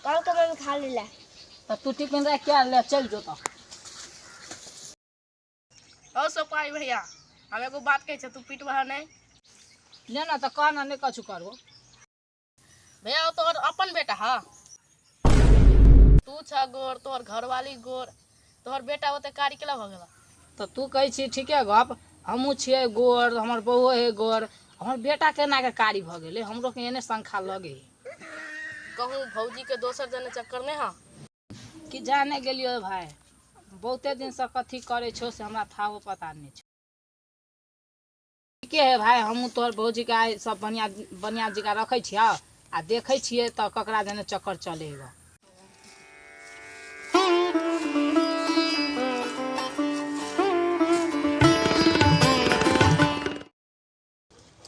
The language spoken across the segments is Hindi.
कल के मैं खा ली ला। तो तू टिफिन रख क्या ले चल जो तो। ओ सोपाई भैया हम एगो बात कहे छ तू पीटवा नहीं ले ना तो कहना नहीं कछु करो भैया तोहर अपन बेटा हा तू छ गोर तोहर घरवाली गोर तोहर बेटा होते कारी केला भ गेला तो तू कही छी ठीक है गप हमू छिए गोर हमर बहू है गोर हमर बेटा केना के कारी भ गेले हमरो के एने संखा लगे कहूँ भौजी के दोसर जने चक्कर नहीं हा कि जाने गेलियो भाई बहुते दिन से कथी करे छो से हमरा थाहो पता नहीं छो ठीके है भाई हमू तोहर भौजी के आइ सब बनिया जिका रखे छिया आ देखे छिए तो ककरा जने चक्कर चलेगा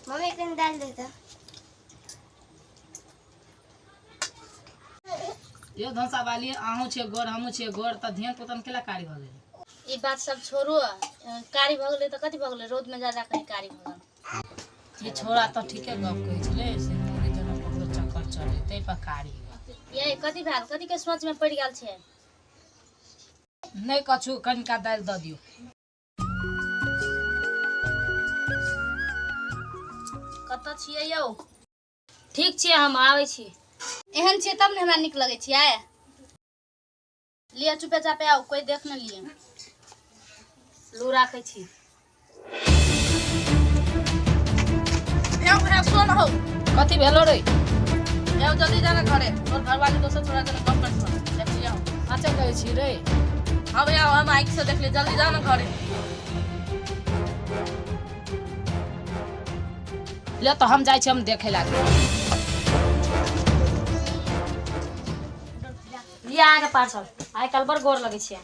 मम्मी कहीं डाल देता। यो धंसा वाली आहू छे गोर हमू छे गोर त ध्यान पतन केला कारी भ गेल ई बात सब छोड़ो कारी भ गेलै त कथि भ गेलै रोड में ज्यादा कहीं कारी भ गेल ये छोरा तो ठीके गप कहै छले से मोरे जना ककरो चक्कर चले तै पर कारी ये कथि भेल कथि के सोच में पड़ गेल छे नहीं कछु कनिका दाल द दियो कत छियै यौ ठीक छियै हम आबै छी एहन छियै तब ने हमरा निक लगै छियै लिया चुपे चापे आओ कोई देख न लिए लू राखै छी भैया सुन हो कथी भेलो रे एओ जल्दी जाना घरे तोर घरवाली दोसर छोरा जने गप कर छ देख लिया अच्छा कहै छी रे हां भैया हम आइक से देख ले जल्दी जाना घरे ले तो हम जाय छी हम देखे लागे लिया आगे पार्सल आइ काल बर गोर लगै छियै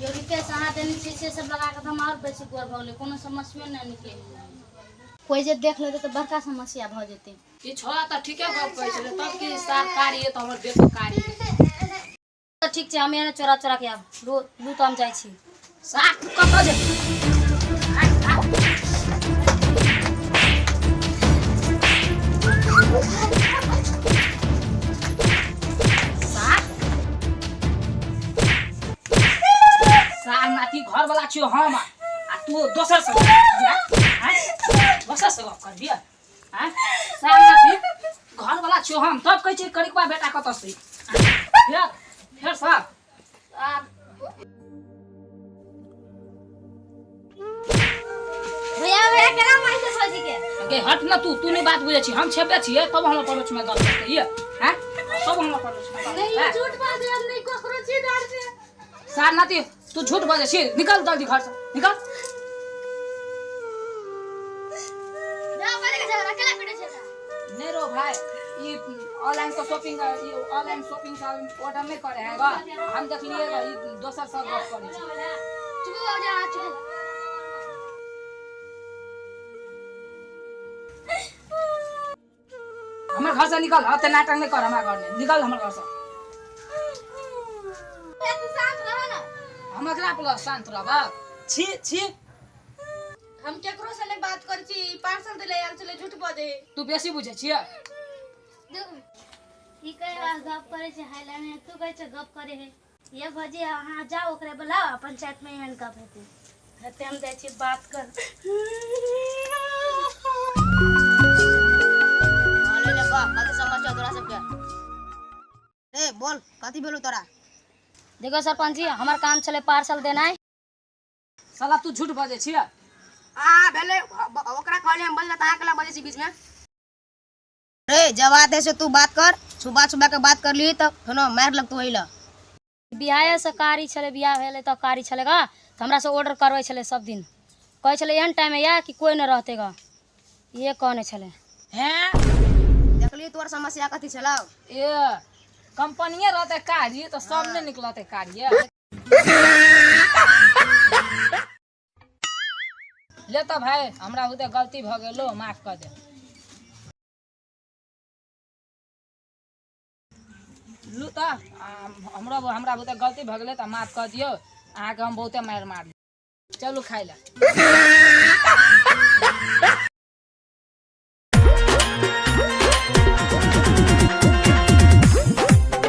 यो रितेश अहाँ देने छी से सब लगा के हम और बेसी गोर भ गेलै कोनो समस्या नहीं निकले कोई जे देख लेते तो बड़का समस्या भ जेते ई छोरा त ठीके गप कहै छले तब की सरकारी है तो हमर बेटो कारी तो ठीक छै हम एने चोरा चोरा के आब लू तो हम जाय छी साक कत जे नाती घर वाला छियो हम आ तू दोसर से दोसर से गप कर दिया हैं साल नाती घर वाला छियो हम तब कहै छी करिकवा बेटा कत से फिर साहब भैया भैया केना माइ से भौजी के गे हट ना तू नहीं बात बुझे छी हम छेबे छिए तब हम परोछ में गप करते ये हैं तब हम परोछ में नहीं झूठ बात है नहीं कोकरो छी डर से साल नाती तू झूठ बोले छी निकल जल्दी घर से निकल जा पड़े के झगड़ा केला पीटे छै नहीं रो भाई ये ऑनलाइन का शॉपिंग का ऑर्डर नहीं करे है बा हम देख लिए ये दोसर सब गप करे छी चुप हो जा चुप हमर घर से निकल अते नाटक नहीं कर हमरा घर में निकल हमर घर से तू शांत रह ना हम एकरा प्लस शांत रहबा छी छी हम केकरो से नहीं बात कर छी पार्सल देले आल चले झूठ बजे तू बेसी बुझे छिए ई कहे गप करे छै हाइला में तू कहे छै गप करे है ये भौजी हां जाओ ओकरे बुलाओ पंचायत में एहन गप हेतै हते हम जाय छी बात कर ले ले बा कथि समस्या तोरा सबके ए बोल कथि भेलौ तोरा देखो सरपंच जी हमार काम चले पार्सल देना है साला तू झूठ बजे छिए आ भेले ओकरा कहले हम बोल ता कला बजे छी बीच में रे जवाब दे से तू बात कर सुबह के बात कर ली त कोनो मार लग तू होइला बियाह से कारी चले बियाह भेले तो कारी चलेगा तो हमरा से ऑर्डर करवे चले सब दिन कहे चले एहन टाइम में या कि कोई न रहतेगा ये कहने चले हैं देखली तोर समस्या कथि छलाउ ए कंपनीए रहते कार्य तो सब ने निकलते कार्य ले तो भाई हमरा होते गलती भ गेलो माफ कर दे लू तो हमरा होते गलती भ गेले त माफ कर दियो अहाँ के हम बहुते मार चलू खाई ला